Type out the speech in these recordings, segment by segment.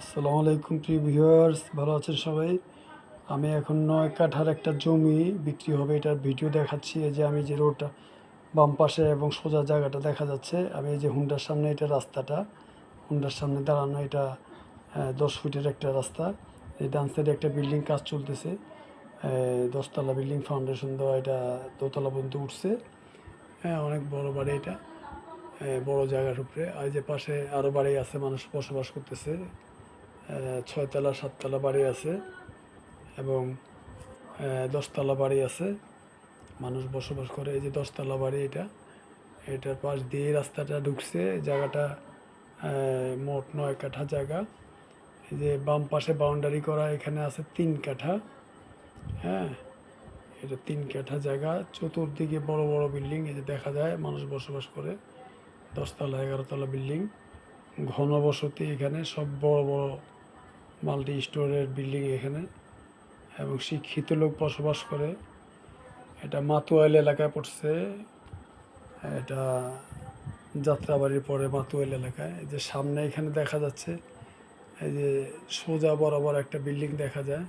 আসসালামু আলাইকুম প্রিয় ভিউয়ার্স, ভালো আছেন সবাই। আমি এখন 9 কাঠার একটা জমি বিক্রি হবে, এটার ভিডিও দেখাচ্ছি। এই যে আমি যে রোডটা বাম পাশে এবং সোজা জায়গাটা দেখা যাচ্ছে, আমি এই যে হুন্ডার সামনে, এটা রাস্তাটা হুন্ডার সামনে দাঁড়ানো, এটা 10 ফিটের একটা রাস্তা। এই ডান সাইডে একটা বিল্ডিং কাজ চলতেছে, 10তলা বিল্ডিং, ফাউন্ডেশন দেওয়া, এটা দোতলা পর্যন্ত উঠছে। হ্যাঁ, অনেক বড় বাড়ি এটা, বড় জায়গার উপরে। আর এই যে পাশে আরও বাড়ি আছে, মানুষ বসবাস করতেছে। 6তলা 7তলা বাড়ি আছে এবং 10তলা বাড়ি আছে, মানুষ বসবাস করে। এই যে 10তলা বাড়ি, এটার পাশ দিয়ে রাস্তাটা ঢুকছে। জায়গাটা মোট 9 কাঠা জায়গা। এই যে বাম পাশে বাউন্ডারি করা, এখানে আছে 3 কাঠা। হ্যাঁ, এটা 3 কাঠা জায়গা। চতুর্দিকে বড় বড় বিল্ডিং, এই যে দেখা যায় মানুষ বসবাস করে। 10তলা 11তলা বিল্ডিং, ঘনবসতি এখানে, সব বড় বড় মাল্টি স্টোরের বিল্ডিং এখানে, এবং শিক্ষিত লোক বসবাস করে। এটা মাতুয়াইল এলাকায় পড়ছে, এটা যাত্রাবাড়ির পরে মাতুয়াইল এলাকায়। এই যে সামনে এখানে দেখা যাচ্ছে, এই যে সোজা বরাবর একটা বিল্ডিং দেখা যায়।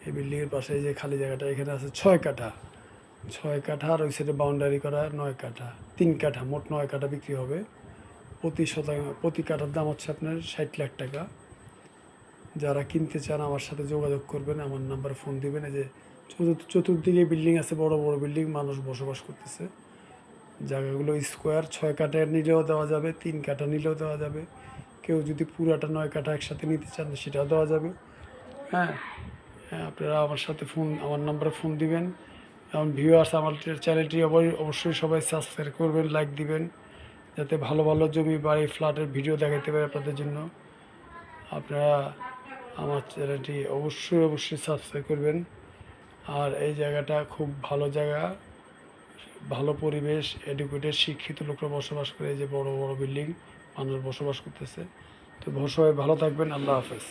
এই বিল্ডিংয়ের পাশে এই যে খালি জায়গাটা, এখানে আছে 6 কাঠা। 6 কাঠা, আর ওই সাইডে বাউন্ডারি করা 9 কাঠা। 3 কাঠা, মোট 9 কাঠা বিক্রি হবে। প্রতি কাঠার দাম হচ্ছে আপনার 60 লাখ টাকা। যারা কিনতে চান আমার সাথে যোগাযোগ করবেন, আমার নাম্বারে ফোন দিবেন। এই যে চতুর্দিকে বিল্ডিং আছে, বড় বড় বিল্ডিং, মানুষ বসবাস করতেছে। জায়গাগুলো স্কোয়ার, 6 কাঠা নিলেও দেওয়া যাবে, 3 কাঠা নিলেও দেওয়া যাবে। কেউ যদি পুরাটা 9 কাঠা একসাথে নিতে চান, সেটাও দেওয়া যাবে। হ্যাঁ, আপনারা আমার নাম্বারে ফোন দিবেন। এবং ভিউয়ার্স, আমার চ্যানেলটি অবশ্যই সবাই সাবস্ক্রাইব করবেন, লাইক দিবেন, যাতে ভালো ভালো জমি, বাড়ি, ফ্ল্যাটের ভিডিও দেখাতে পারে আপনাদের জন্য। আপনারা আমার চ্যানেলটি অবশ্যই সাবস্ক্রাইব করবেন। আর এই জায়গাটা খুব ভালো জায়গা, ভালো পরিবেশ, এডুকেটেড শিক্ষিত লোকরা বসবাস করে। এই যে বড় বড় বিল্ডিং, মানুষ বসবাস করতেছে। তো সবাই ভালো থাকবেন। আল্লাহ হাফেজ।